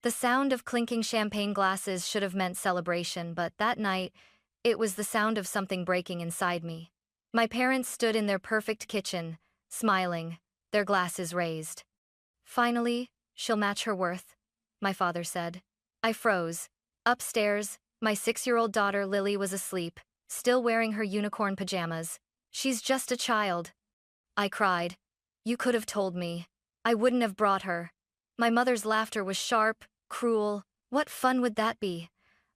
The sound of clinking champagne glasses should have meant celebration, but that night, it was the sound of something breaking inside me. My parents stood in their perfect kitchen, smiling, their glasses raised. "Finally, she'll match her worth," my father said. I froze. Upstairs, my 6-year-old daughter Lily was asleep, still wearing her unicorn pajamas. "She's just a child," I cried. "You could have told me. I wouldn't have brought her." My mother's laughter was sharp, cruel. What fun would that be?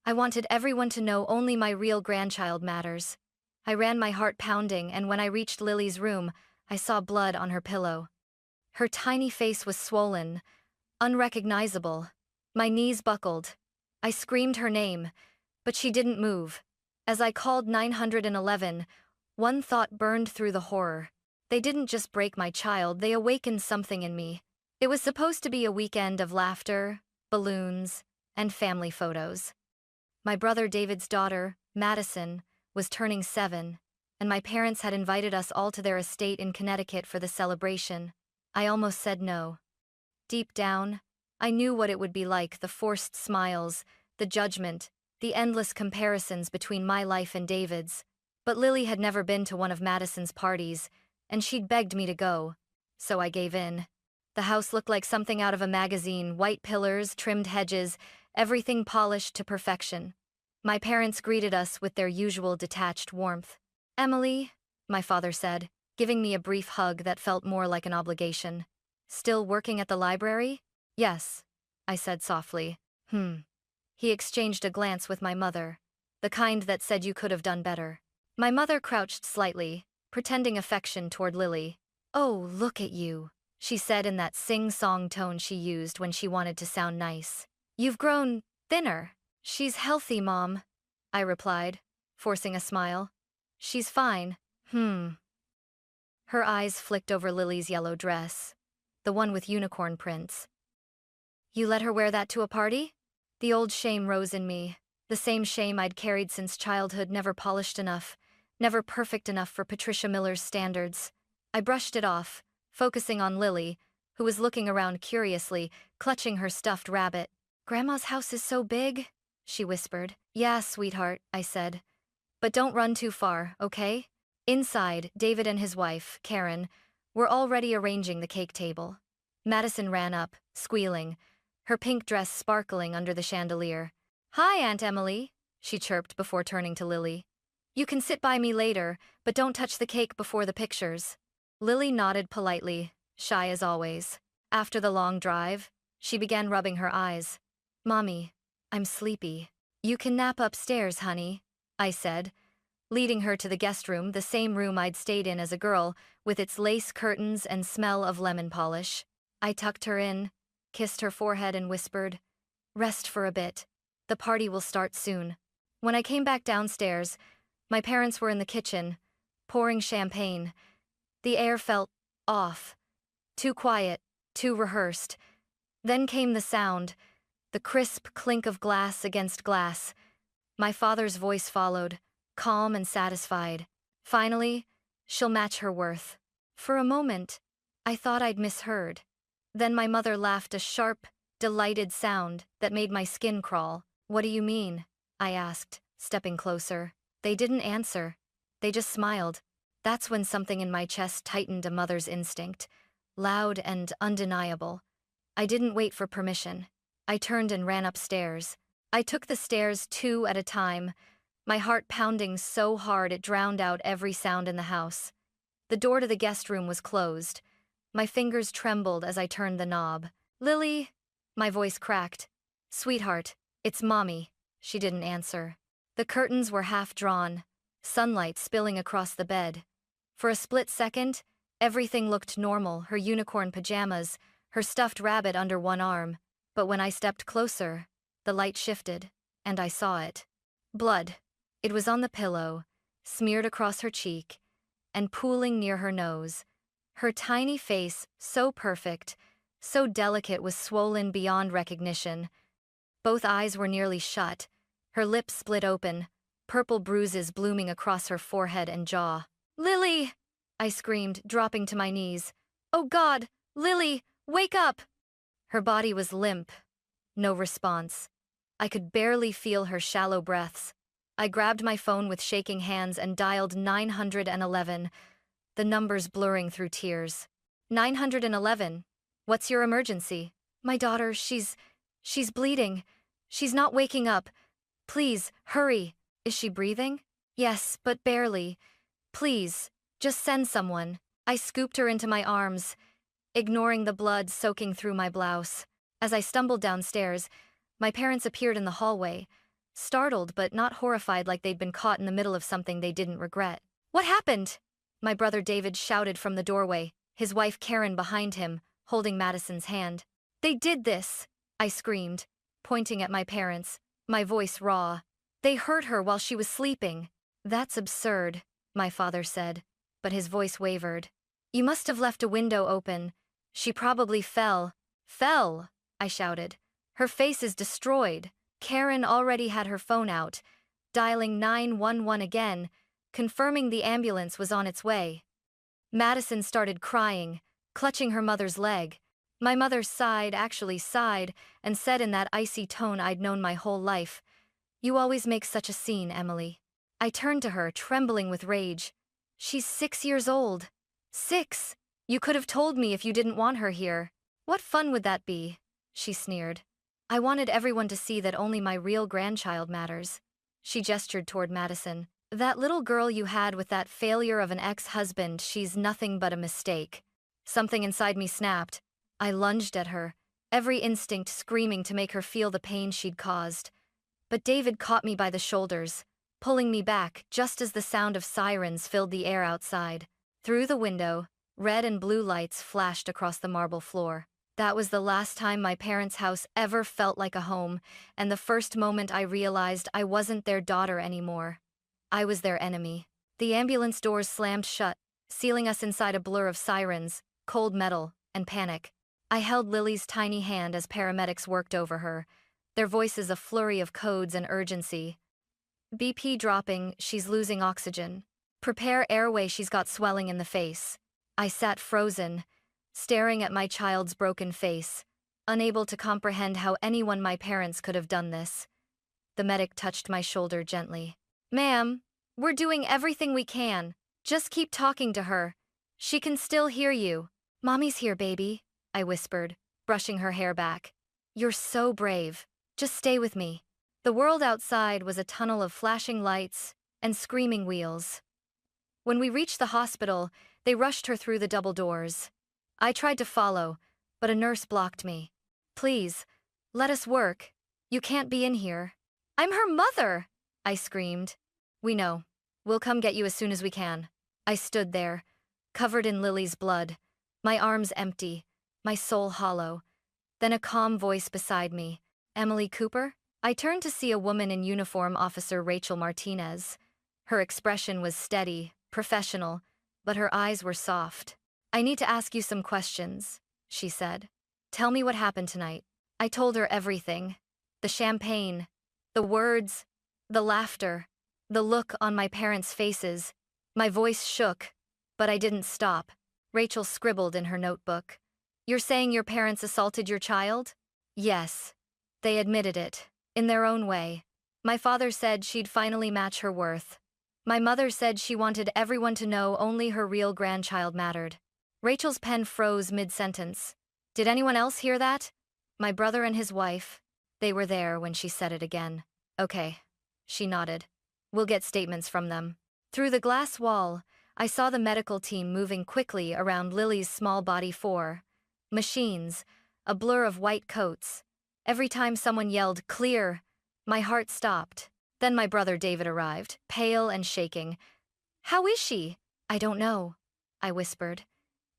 I wanted everyone to know only my real grandchild matters. I ran, my heart pounding, and when I reached Lily's room, I saw blood on her pillow. Her tiny face was swollen, unrecognizable. My knees buckled. I screamed her name, but she didn't move. As I called 911, one thought burned through the horror. They didn't just break my child, they awakened something in me. It was supposed to be a weekend of laughter, balloons, and family photos. My brother David's daughter, Madison, was turning 7, and my parents had invited us all to their estate in Connecticut for the celebration. I almost said no. Deep down, I knew what it would be like: the forced smiles, the judgment, the endless comparisons between my life and David's. But Lily had never been to one of Madison's parties, and she'd begged me to go, so I gave in. The house looked like something out of a magazine: white pillars, trimmed hedges, everything polished to perfection. My parents greeted us with their usual detached warmth. "Emily," my father said, giving me a brief hug that felt more like an obligation. "Still working at the library?" "Yes," I said softly. He exchanged a glance with my mother, the kind that said you could have done better. My mother crouched slightly, pretending affection toward Lily. "Oh, look at you," she said in that sing-song tone she used when she wanted to sound nice. "You've grown thinner." "She's healthy, Mom," I replied, forcing a smile. "She's fine." Her eyes flicked over Lily's yellow dress, the one with unicorn prints. "You let her wear that to a party?" The old shame rose in me, the same shame I'd carried since childhood: never polished enough, never perfect enough for Patricia Miller's standards. I brushed it off, focusing on Lily, who was looking around curiously, clutching her stuffed rabbit. "Grandma's house is so big," she whispered. "Yeah, sweetheart," I said. "But don't run too far, okay?" Inside, David and his wife, Karen, were already arranging the cake table. Madison ran up, squealing, her pink dress sparkling under the chandelier. "Hi, Aunt Emily," she chirped before turning to Lily. "You can sit by me later, but don't touch the cake before the pictures." Lily nodded politely, shy as always. After the long drive, she began rubbing her eyes. "Mommy, I'm sleepy." "You can nap upstairs, honey," I said, leading her to the guest room, the same room I'd stayed in as a girl, with its lace curtains and smell of lemon polish. I tucked her in, kissed her forehead, and whispered, "Rest for a bit. The party will start soon." When I came back downstairs, my parents were in the kitchen, pouring champagne. The air felt off, too quiet, too rehearsed. Then came the sound, the crisp clink of glass against glass. My father's voice followed, calm and satisfied. "Finally, she'll match her worth." For a moment, I thought I'd misheard. Then my mother laughed, a sharp, delighted sound that made my skin crawl. "What do you mean?" I asked, stepping closer. They didn't answer. They just smiled. That's when something in my chest tightened, a mother's instinct, loud and undeniable. I didn't wait for permission. I turned and ran upstairs. I took the stairs 2 at a time, my heart pounding so hard it drowned out every sound in the house. The door to the guest room was closed. My fingers trembled as I turned the knob. "Lily," my voice cracked. "Sweetheart, it's Mommy." She didn't answer. The curtains were half drawn, sunlight spilling across the bed. For a split second, everything looked normal: her unicorn pajamas, her stuffed rabbit under one arm. But when I stepped closer, the light shifted, and I saw it. Blood. It was on the pillow, smeared across her cheek, and pooling near her nose. Her tiny face, so perfect, so delicate, was swollen beyond recognition. Both eyes were nearly shut, her lips split open, purple bruises blooming across her forehead and jaw. "Lily!" I screamed, dropping to my knees. "Oh God, Lily, wake up!" Her body was limp, No response. I could barely feel her shallow breaths. I grabbed my phone with shaking hands and dialed 911, the numbers blurring through tears. 911. What's your emergency? My daughter, she's bleeding. She's not waking up. Please, hurry. Is she breathing? Yes, but barely. Please, just send someone. I scooped her into my arms, ignoring the blood soaking through my blouse. As I stumbled downstairs, my parents appeared in the hallway, startled but not horrified like they'd been caught in the middle of something they didn't regret. What happened? My brother David shouted from the doorway, his wife Karen behind him, holding Madison's hand. They did this, I screamed, pointing at my parents, my voice raw. They hurt her while she was sleeping. That's absurd, my father said, but his voice wavered. You must have left a window open. She probably fell. Fell, I shouted. Her face is destroyed. Karen already had her phone out, dialing 911 again, confirming the ambulance was on its way. Madison started crying, clutching her mother's leg. My mother actually sighed, and said in that icy tone I'd known my whole life, "You always make such a scene, Emily." I turned to her, trembling with rage. She's 6 years old. 6! You could have told me if you didn't want her here. What fun would that be? She sneered. I wanted everyone to see that only my real grandchild matters. She gestured toward Madison. That little girl you had with that failure of an ex-husband, she's nothing but a mistake. Something inside me snapped. I lunged at her, every instinct screaming to make her feel the pain she'd caused. But David caught me by the shoulders, pulling me back just as the sound of sirens filled the air outside. Through the window, red and blue lights flashed across the marble floor. That was the last time my parents' house ever felt like a home, and the first moment I realized I wasn't their daughter anymore. I was their enemy. The ambulance doors slammed shut, sealing us inside a blur of sirens, cold metal, and panic. I held Lily's tiny hand as paramedics worked over her, their voices a flurry of codes and urgency. BP dropping, she's losing oxygen. Prepare airway, she's got swelling in the face. I sat frozen, staring at my child's broken face, unable to comprehend how anyone my parents could have done this. The medic touched my shoulder gently. Ma'am, we're doing everything we can. Just keep talking to her. She can still hear you. Mommy's here, baby, I whispered, brushing her hair back. You're so brave. Just stay with me. The world outside was a tunnel of flashing lights and screaming wheels. When we reached the hospital, they rushed her through the double doors. I tried to follow, but a nurse blocked me. Please, let us work. You can't be in here. I'm her mother, I screamed. We know. We'll come get you as soon as we can. I stood there, covered in Lily's blood, my arms empty, my soul hollow. Then a calm voice beside me. Emily Cooper? I turned to see a woman in uniform, Officer Rachel Martinez. Her expression was steady, professional, but her eyes were soft. I need to ask you some questions, she said. Tell me what happened tonight. I told her everything. The champagne, the words, the laughter, the look on my parents' faces. My voice shook, but I didn't stop. Rachel scribbled in her notebook. You're saying your parents assaulted your child? Yes. They admitted it, in their own way. My father said she'd finally match her worth. My mother said she wanted everyone to know only her real grandchild mattered. Rachel's pen froze mid-sentence. Did anyone else hear that? My brother and his wife. They were there when she said it again. Okay. She nodded. We'll get statements from them. Through the glass wall, I saw the medical team moving quickly around Lily's small body. 4 machines, a blur of white coats. Every time someone yelled, "Clear," my heart stopped. Then my brother David arrived, pale and shaking. How is she? I don't know, I whispered.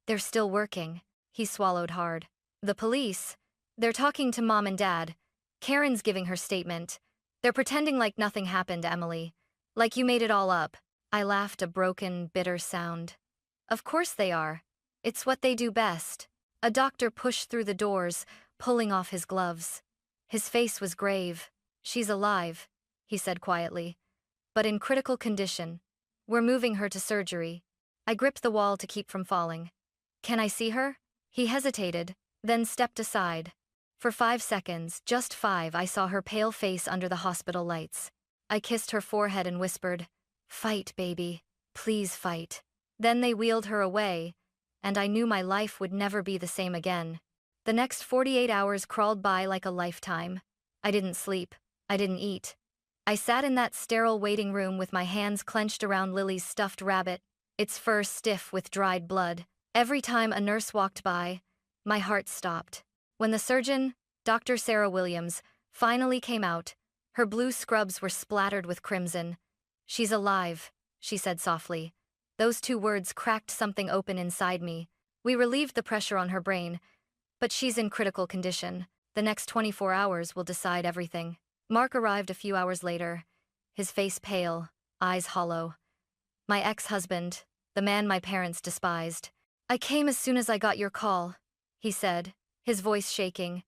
They're still working. He swallowed hard. The police? They're talking to Mom and Dad. Karen's giving her statement. They're pretending like nothing happened, Emily. Like you made it all up. I laughed, a broken, bitter sound. Of course they are. It's what they do best. A doctor pushed through the doors, pulling off his gloves. His face was grave. She's alive, he said quietly, but in critical condition. We're moving her to surgery. I gripped the wall to keep from falling. Can I see her? He hesitated, then stepped aside. For 5 seconds, just 5, I saw her pale face under the hospital lights. I kissed her forehead and whispered, "Fight, baby. Please fight." Then they wheeled her away, and I knew my life would never be the same again. The next 48 hours crawled by like a lifetime. I didn't sleep. I didn't eat. I sat in that sterile waiting room with my hands clenched around Lily's stuffed rabbit, its fur stiff with dried blood. Every time a nurse walked by, my heart stopped. When the surgeon, Dr. Sarah Williams, finally came out, her blue scrubs were splattered with crimson. "She's alive," she said softly. Those 2 words cracked something open inside me. We relieved the pressure on her brain, but she's in critical condition. The next 24 hours will decide everything. Mark arrived a few hours later, his face pale, eyes hollow. My ex-husband, the man my parents despised. "I came as soon as I got your call," he said, his voice shaking.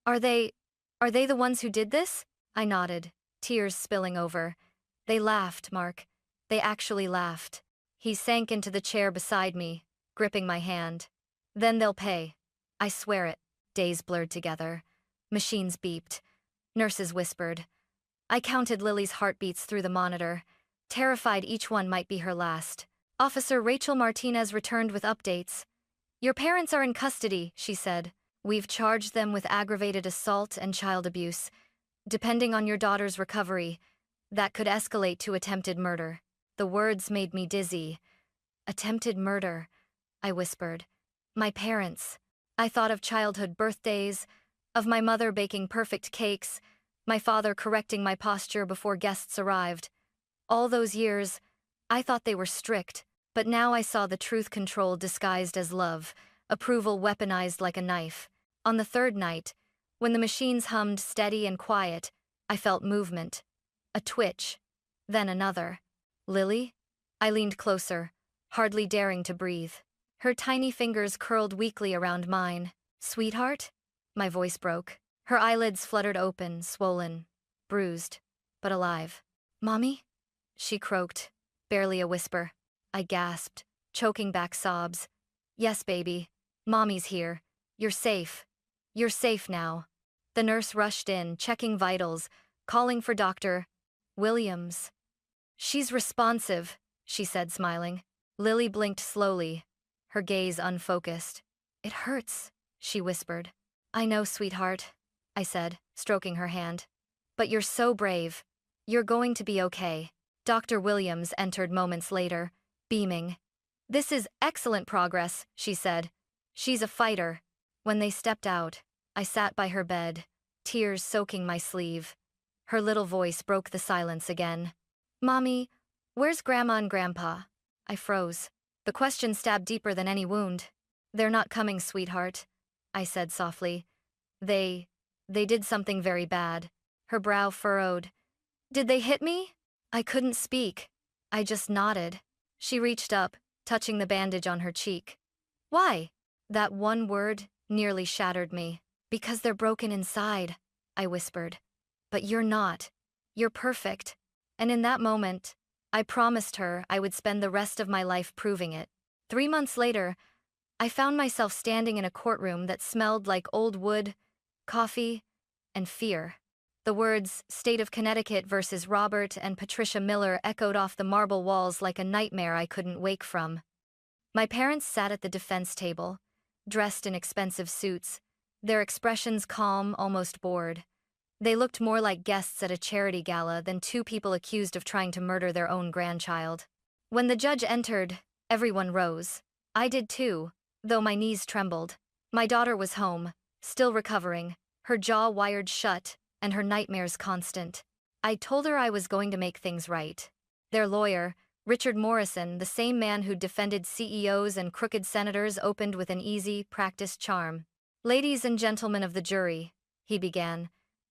Are they the ones who did this?" I nodded, tears spilling over. "They laughed, Mark. They actually laughed." He sank into the chair beside me, gripping my hand. "Then they'll pay. I swear it." Days blurred together. Machines beeped. Nurses whispered. I counted Lily's heartbeats through the monitor, terrified each one might be her last. Officer Rachel Martinez returned with updates. "Your parents are in custody," she said. "We've charged them with aggravated assault and child abuse. Depending on your daughter's recovery, that could escalate to attempted murder." The words made me dizzy. "Attempted murder," I whispered. "My parents." I thought of childhood birthdays, of my mother baking perfect cakes, my father correcting my posture before guests arrived. All those years, I thought they were strict, but now I saw the truth control disguised as love, approval weaponized like a knife. On the 3rd night, when the machines hummed steady and quiet, I felt movement. A twitch. Then another. "Lily?" I leaned closer, hardly daring to breathe. Her tiny fingers curled weakly around mine. "Sweetheart?" My voice broke. Her eyelids fluttered open, swollen, bruised, but alive. "Mommy?" she croaked, barely a whisper. I gasped, choking back sobs. "Yes, baby. Mommy's here. You're safe. You're safe now." The nurse rushed in, checking vitals, calling for Dr. Williams. "She's responsive," she said, smiling. Lily blinked slowly, her gaze unfocused. "It hurts," she whispered. "I know, sweetheart," I said, stroking her hand. "But you're so brave. You're going to be okay." Dr. Williams entered moments later, beaming. "This is excellent progress," she said. "She's a fighter." When they stepped out, I sat by her bed, tears soaking my sleeve. Her little voice broke the silence again. "Mommy, where's Grandma and Grandpa?" I froze. The question stabbed deeper than any wound. "They're not coming, sweetheart," I said softly. They did something very bad." Her brow furrowed. "Did they hit me?" I couldn't speak. I just nodded. She reached up, touching the bandage on her cheek. "Why?" That one word nearly shattered me. "Because they're broken inside," I whispered. "But you're not. You're perfect." And in that moment, I promised her I would spend the rest of my life proving it. 3 months later, I found myself standing in a courtroom that smelled like old wood, coffee, and fear. The words, "State of Connecticut versus Robert and Patricia Miller," echoed off the marble walls like a nightmare I couldn't wake from. My parents sat at the defense table, dressed in expensive suits, their expressions calm, almost bored. They looked more like guests at a charity gala than 2 people accused of trying to murder their own grandchild. When the judge entered, everyone rose. I did too, though my knees trembled. My daughter was home, still recovering, her jaw wired shut, and her nightmares constant. I told her I was going to make things right. Their lawyer, Richard Morrison, the same man who'd defended CEOs and crooked senators, opened with an easy, practiced charm. "Ladies and gentlemen of the jury," he began,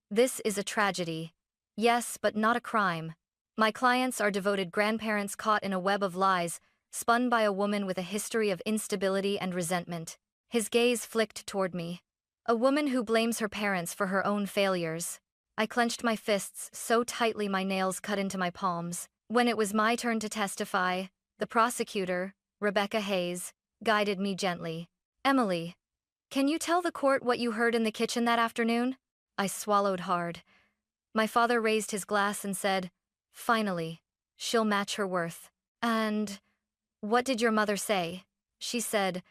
"this is a tragedy. Yes, but not a crime. My clients are devoted grandparents caught in a web of lies, spun by a woman with a history of instability and resentment." His gaze flicked toward me. "A woman who blames her parents for her own failures." I clenched my fists so tightly my nails cut into my palms. When it was my turn to testify, the prosecutor, Rebecca Hayes, guided me gently. "Emily, Can you tell the court what you heard in the kitchen that afternoon? I swallowed hard. My father raised his glass and said, "Finally, she'll match her worth." And what did your mother say? She said,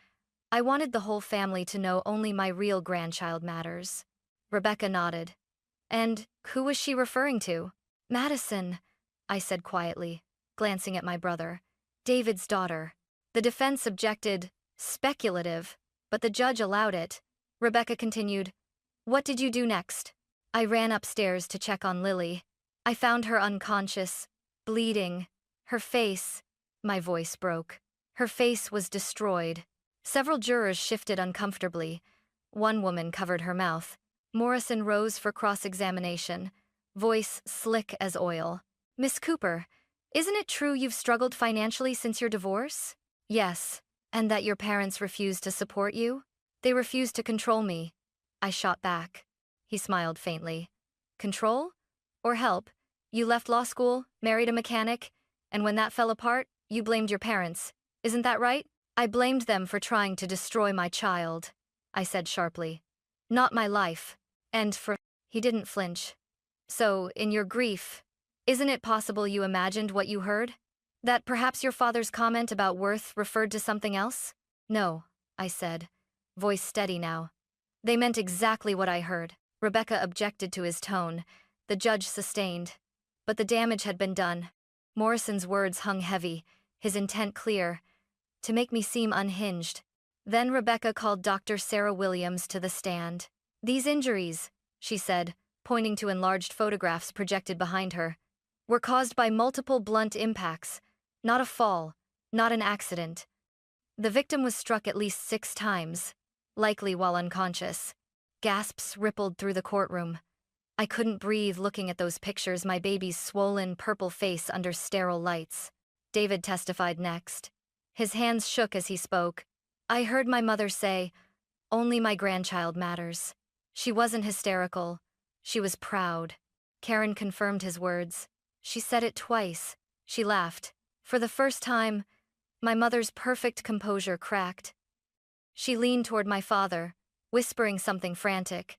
"I wanted the whole family to know only my real grandchild matters." Rebecca nodded. And who was she referring to? Madison, I said quietly, glancing at my brother. David's daughter. The defense objected, speculative, but the judge allowed it. Rebecca continued, "What did you do next?" I ran upstairs to check on Lily. I found her unconscious, bleeding. Her face, my voice broke. Her face was destroyed. Several jurors shifted uncomfortably. One woman covered her mouth. Morrison rose for cross-examination, voice slick as oil. "Miss Cooper, isn't it true you've struggled financially since your divorce?" "Yes, and that your parents refused to support you?" "They refused to control me," I shot back. He smiled faintly. "Control? Or help? You left law school, married a mechanic, and when that fell apart, you blamed your parents. Isn't that right?" "I blamed them for trying to destroy my child," I said sharply. "Not my life. And for—" He didn't flinch. "So, in your grief, isn't it possible you imagined what you heard? That perhaps your father's comment about worth referred to something else?" "No," I said, voice steady now. "They meant exactly what I heard." Rebecca objected to his tone. The judge sustained. But the damage had been done. Morrison's words hung heavy, his intent clear, to make me seem unhinged. Then Rebecca called Dr. Sarah Williams to the stand. "These injuries," she said, pointing to enlarged photographs projected behind her, "were caused by multiple blunt impacts, not a fall, not an accident. The victim was struck at least 6 times, likely while unconscious." Gasps rippled through the courtroom. I couldn't breathe looking at those pictures, my baby's swollen, purple face under sterile lights. David testified next. His hands shook as he spoke. "I heard my mother say, 'Only my grandchild matters.' She wasn't hysterical. She was proud." Karen confirmed his words. "She said it twice." She laughed. For the first time, my mother's perfect composure cracked. She leaned toward my father, whispering something frantic.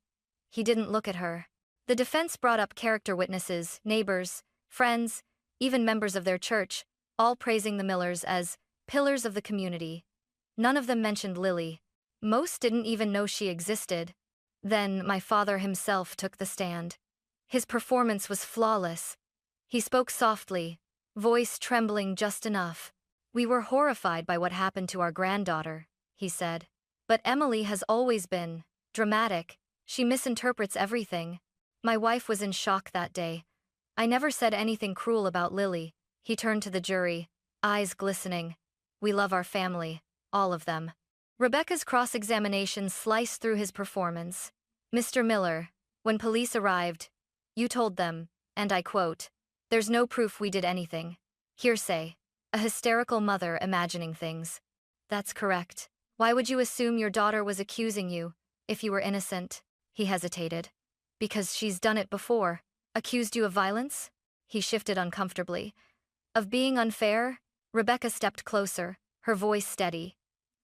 He didn't look at her. The defense brought up character witnesses, neighbors, friends, even members of their church, all praising the Millers as pillars of the community. None of them mentioned Lily. Most didn't even know she existed. Then my father himself took the stand. His performance was flawless. He spoke softly, voice trembling just enough. "We were horrified by what happened to our granddaughter," he said. "But Emily has always been dramatic. She misinterprets everything. My wife was in shock that day. I never said anything cruel about Lily." He turned to the jury, eyes glistening. "We love our family, all of them." Rebecca's cross-examination sliced through his performance. "Mr. Miller, when police arrived, you told them, and I quote, 'There's no proof we did anything. Hearsay. A hysterical mother imagining things.'" "That's correct. Why would you assume your daughter was accusing you, if you were innocent?" He hesitated. "Because she's done it before." "Accused you of violence?" He shifted uncomfortably. "Of being unfair?" Rebecca stepped closer, her voice steady.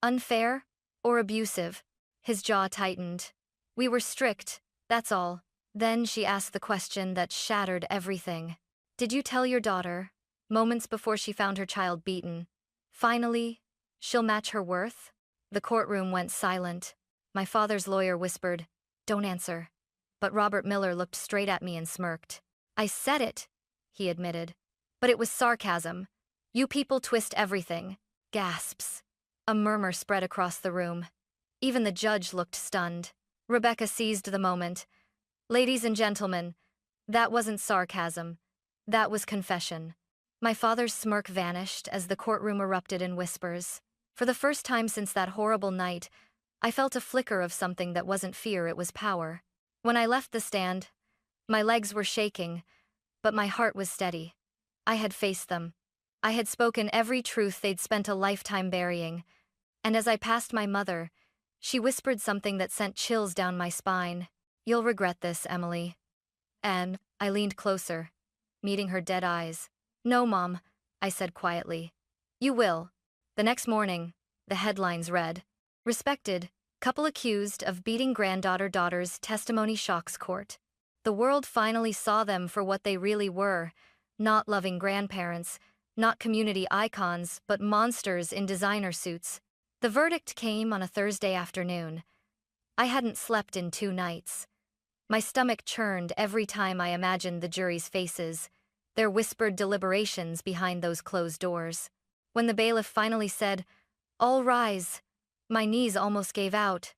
"Unfair? Or abusive?" His jaw tightened. "We were strict, that's all." Then she asked the question that shattered everything. "Did you tell your daughter, moments before she found her child beaten, finally, she'll match her worth?" The courtroom went silent. My father's lawyer whispered, "Don't answer." But Robert Miller looked straight at me and smirked. "I said it," he admitted. "But it was sarcasm. You people twist everything." Gasps. A murmur spread across the room. Even the judge looked stunned. Rebecca seized the moment. "Ladies and gentlemen, that wasn't sarcasm. That was confession." My father's smirk vanished as the courtroom erupted in whispers. For the first time since that horrible night, I felt a flicker of something that wasn't fear, it was power. When I left the stand, my legs were shaking, but my heart was steady. I had faced them. I had spoken every truth they'd spent a lifetime burying. And as I passed my mother, she whispered something that sent chills down my spine. "You'll regret this, Emily." And I leaned closer, meeting her dead eyes. "No, Mom," I said quietly. "You will." The next morning, the headlines read, "Respected Couple accused of beating daughter's testimony shocks court. The world finally saw them for what they really were, not loving grandparents, not community icons, but monsters in designer suits. The verdict came on a Thursday afternoon. I hadn't slept in 2 nights. My stomach churned every time I imagined the jury's faces, their whispered deliberations behind those closed doors. When the bailiff finally said, "All rise," my knees almost gave out.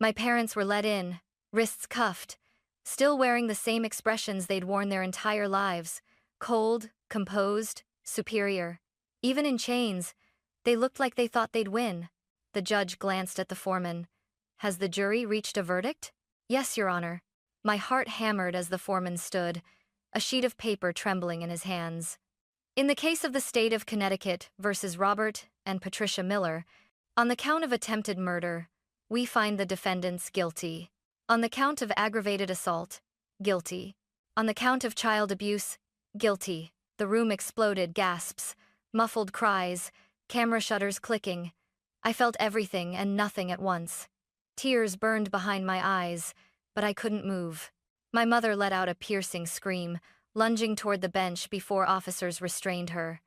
My parents were let in, wrists cuffed, still wearing the same expressions they'd worn their entire lives, cold, composed, superior. Even in chains, they looked like they thought they'd win. The judge glanced at the foreman. "Has the jury reached a verdict?" "Yes, Your Honor." My heart hammered as the foreman stood, a sheet of paper trembling in his hands. In the case of the state of Connecticut versus Robert and Patricia Miller, on the count of attempted murder, we find the defendants guilty. On the count of aggravated assault, guilty. On the count of child abuse, guilty. The room exploded, gasps, muffled cries, camera shutters clicking. I felt everything and nothing at once. Tears burned behind my eyes, but I couldn't move. My mother let out a piercing scream, lunging toward the bench before officers restrained her.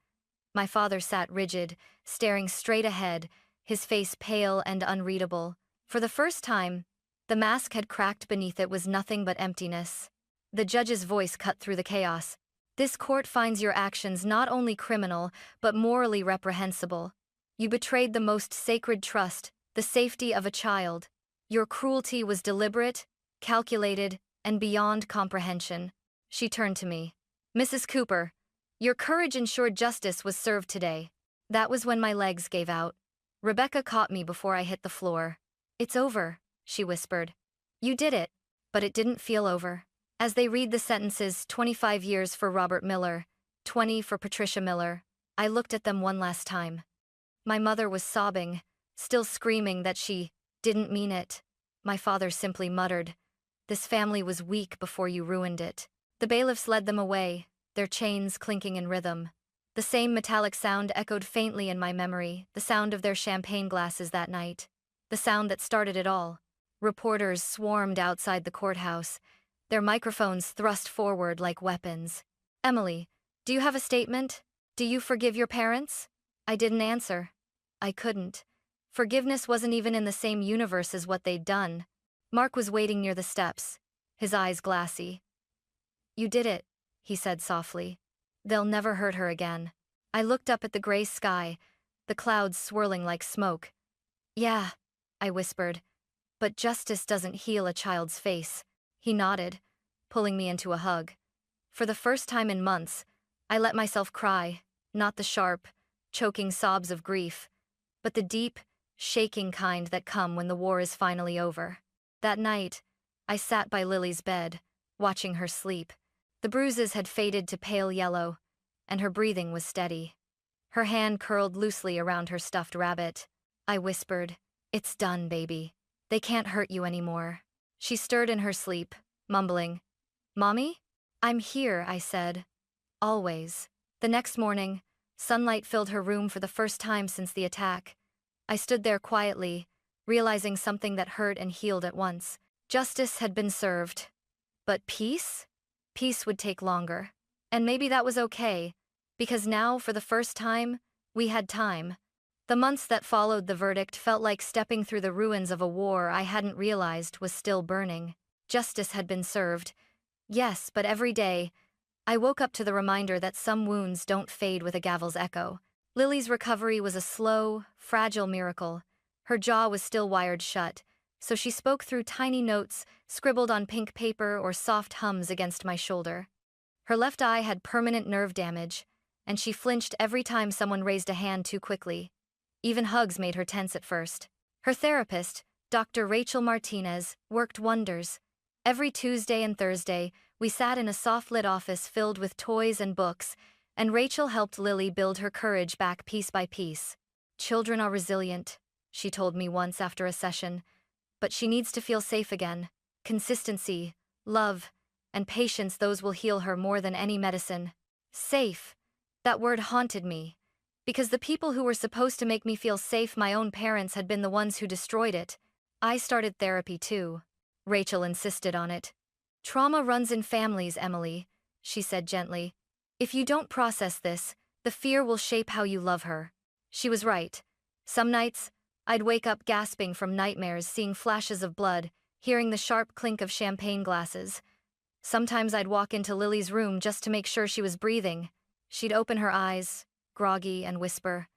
My father sat rigid, staring straight ahead, his face pale and unreadable. For the first time, the mask had cracked beneath it was nothing but emptiness. The judge's voice cut through the chaos. "This court finds your actions not only criminal, but morally reprehensible. You betrayed the most sacred trust, the safety of a child. Your cruelty was deliberate, calculated, and beyond comprehension." She turned to me. "Mrs. Cooper, your courage ensured justice was served today." That was when my legs gave out. Rebecca caught me before I hit the floor. "It's over," she whispered. "You did it." But it didn't feel over. As they read the sentences, 25 years for Robert Miller, 20 for Patricia Miller, I looked at them one last time. My mother was sobbing, still screaming that she didn't mean it. My father simply muttered, "This family was weak before you ruined it." The bailiffs led them away, their chains clinking in rhythm. The same metallic sound echoed faintly in my memory, the sound of their champagne glasses that night. The sound that started it all. Reporters swarmed outside the courthouse, their microphones thrust forward like weapons. "Emily, do you have a statement? Do you forgive your parents?" I didn't answer. I couldn't. Forgiveness wasn't even in the same universe as what they'd done. Mark was waiting near the steps, his eyes glassy. "You did it," he said softly. "They'll never hurt her again." I looked up at the gray sky, the clouds swirling like smoke. "Yeah," I whispered, "but justice doesn't heal a child's face." He nodded, pulling me into a hug. For the first time in months, I let myself cry, not the sharp, choking sobs of grief, but the deep, shaking kind that come when the war is finally over. That night, I sat by Lily's bed, watching her sleep. The bruises had faded to pale yellow, and her breathing was steady. Her hand curled loosely around her stuffed rabbit. I whispered, "It's done, baby. They can't hurt you anymore." She stirred in her sleep, mumbling, "Mommy?" "I'm here," I said. "Always." The next morning, sunlight filled her room for the first time since the attack. I stood there quietly, realizing something that hurt and healed at once. Justice had been served. But peace? Peace would take longer. And maybe that was okay, because now, for the first time, we had time. The months that followed the verdict felt like stepping through the ruins of a war I hadn't realized was still burning. Justice had been served. Yes, but every day, I woke up to the reminder that some wounds don't fade with a gavel's echo. Lily's recovery was a slow, fragile miracle. Her jaw was still wired shut, so she spoke through tiny notes scribbled on pink paper or soft hums against my shoulder. Her left eye had permanent nerve damage, and she flinched every time someone raised a hand too quickly. Even hugs made her tense at first. Her therapist, Dr. Rachel Martinez, worked wonders. Every Tuesday and Thursday, we sat in a soft-lit office filled with toys and books, and Rachel helped Lily build her courage back piece by piece. "Children are resilient," she told me once after a session, "but she needs to feel safe again. Consistency, love, and patience, those will heal her more than any medicine." Safe. That word haunted me, because the people who were supposed to make me feel safe, my own parents, had been the ones who destroyed it. I started therapy too. Rachel insisted on it. Trauma runs in families, Emily, she said gently. If you don't process this, the fear will shape how you love her. She was right. Some nights, I'd wake up gasping from nightmares, seeing flashes of blood, hearing the sharp clink of champagne glasses. Sometimes I'd walk into Lily's room just to make sure she was breathing. She'd open her eyes, groggy, and whisper,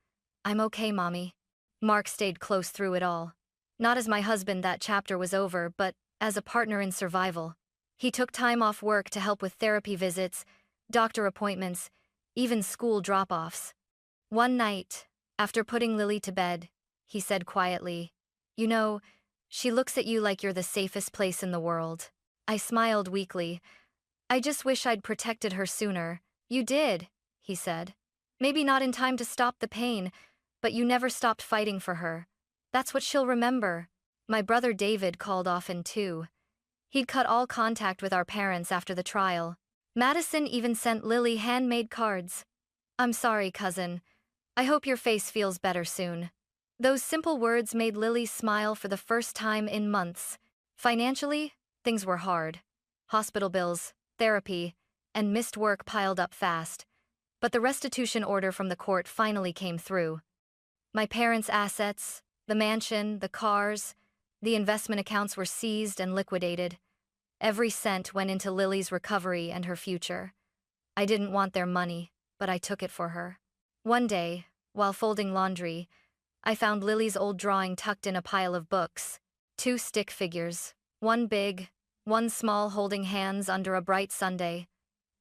"I'm okay, Mommy." Mark stayed close through it all. Not as my husband, that chapter was over, but as a partner in survival. He took time off work to help with therapy visits, doctor appointments, even school drop-offs. One night, after putting Lily to bed, he said quietly, "You know, she looks at you like you're the safest place in the world." I smiled weakly. "I just wish I'd protected her sooner." "You did," he said. "Maybe not in time to stop the pain, but you never stopped fighting for her. That's what she'll remember." My brother David called often too. He'd cut all contact with our parents after the trial. Madison even sent Lily handmade cards. "I'm sorry, cousin. I hope your face feels better soon." Those simple words made Lily smile for the first time in months. Financially, things were hard. Hospital bills, therapy, and missed work piled up fast. But the restitution order from the court finally came through. My parents' assets, the mansion, the cars, the investment accounts were seized and liquidated. Every cent went into Lily's recovery and her future. I didn't want their money, but I took it for her. One day, while folding laundry, I found Lily's old drawing tucked in a pile of books. 2 stick figures, one big, one small, holding hands under a bright Sunday.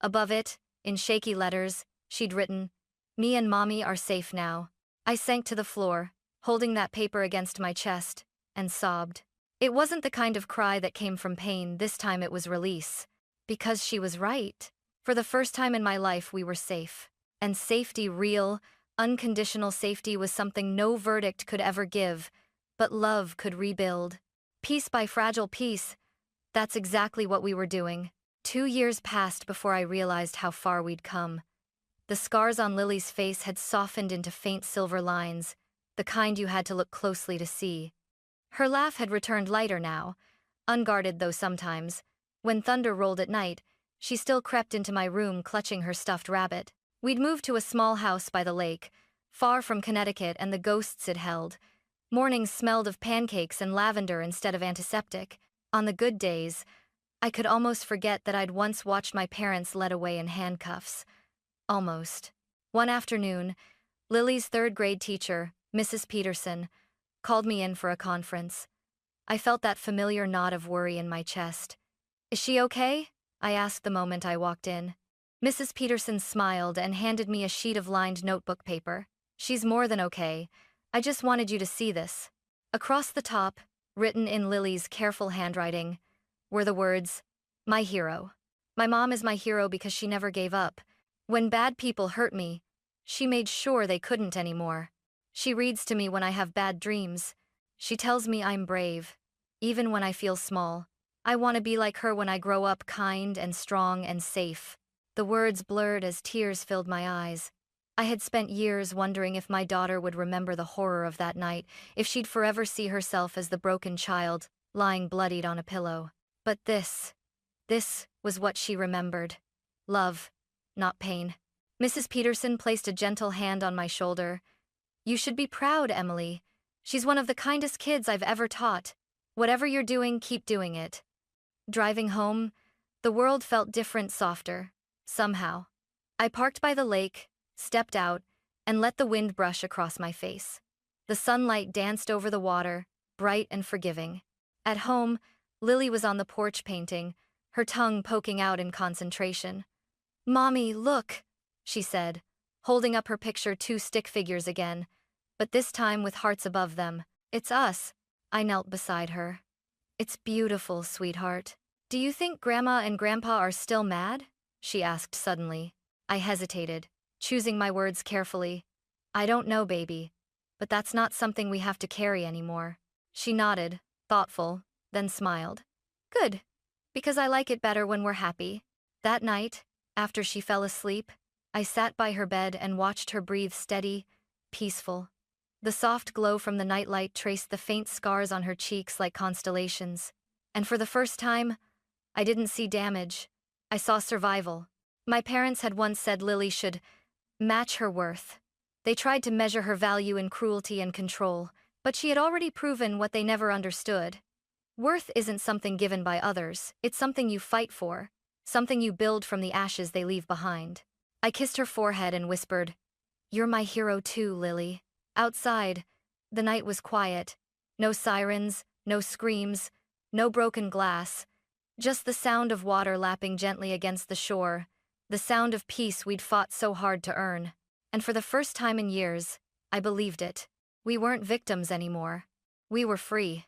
Above it, in shaky letters, she'd written, "Me and Mommy are safe now." I sank to the floor, holding that paper against my chest, and sobbed. It wasn't the kind of cry that came from pain, this time it was release. Because she was right. For the first time in my life, we were safe. And safety, real, unconditional safety, was something no verdict could ever give, but love could rebuild. Piece by fragile piece, that's exactly what we were doing. 2 years passed before I realized how far we'd come. The scars on Lily's face had softened into faint silver lines, the kind you had to look closely to see. Her laugh had returned lighter now, unguarded though sometimes. When thunder rolled at night, she still crept into my room clutching her stuffed rabbit. We'd moved to a small house by the lake, far from Connecticut and the ghosts it held. Mornings smelled of pancakes and lavender instead of antiseptic. On the good days, I could almost forget that I'd once watched my parents led away in handcuffs. Almost. One afternoon, Lily's third-grade teacher, Mrs. Peterson, called me in for a conference. I felt that familiar knot of worry in my chest. "Is she okay?" I asked the moment I walked in. Mrs. Peterson smiled and handed me a sheet of lined notebook paper. "She's more than okay. I just wanted you to see this." Across the top, written in Lily's careful handwriting, were the words, "My hero." My mom is my hero because she never gave up. When bad people hurt me, she made sure they couldn't anymore. She reads to me when I have bad dreams. She tells me I'm brave, even when I feel small. I want to be like her when I grow up, kind and strong and safe. The words blurred as tears filled my eyes. I had spent years wondering if my daughter would remember the horror of that night, if she'd forever see herself as the broken child, lying bloodied on a pillow. But this was what she remembered. Love, not pain. Mrs. Peterson placed a gentle hand on my shoulder. "You should be proud, Emily. She's one of the kindest kids I've ever taught. Whatever you're doing, keep doing it." Driving home, the world felt different, softer, somehow. I parked by the lake, stepped out, and let the wind brush across my face. The sunlight danced over the water, bright and forgiving. At home, Lily was on the porch painting, her tongue poking out in concentration. "Mommy, look," she said, holding up her picture, 2 stick figures again, but this time with hearts above them. "It's us." I knelt beside her. "It's beautiful, sweetheart." "Do you think Grandma and Grandpa are still mad?" she asked suddenly. I hesitated, choosing my words carefully. "I don't know, baby, but that's not something we have to carry anymore." She nodded, thoughtful, then smiled. "Good, because I like it better when we're happy." That night, after she fell asleep, I sat by her bed and watched her breathe steady, peaceful. The soft glow from the nightlight traced the faint scars on her cheeks like constellations. And for the first time, I didn't see damage. I saw survival. My parents had once said Lily should match her worth. They tried to measure her value in cruelty and control, but she had already proven what they never understood. Worth isn't something given by others, it's something you fight for, something you build from the ashes they leave behind. I kissed her forehead and whispered, "You're my hero too, Lily." Outside, the night was quiet. No sirens, no screams, no broken glass. Just the sound of water lapping gently against the shore, the sound of peace we'd fought so hard to earn. And for the first time in years, I believed it. We weren't victims anymore. We were free.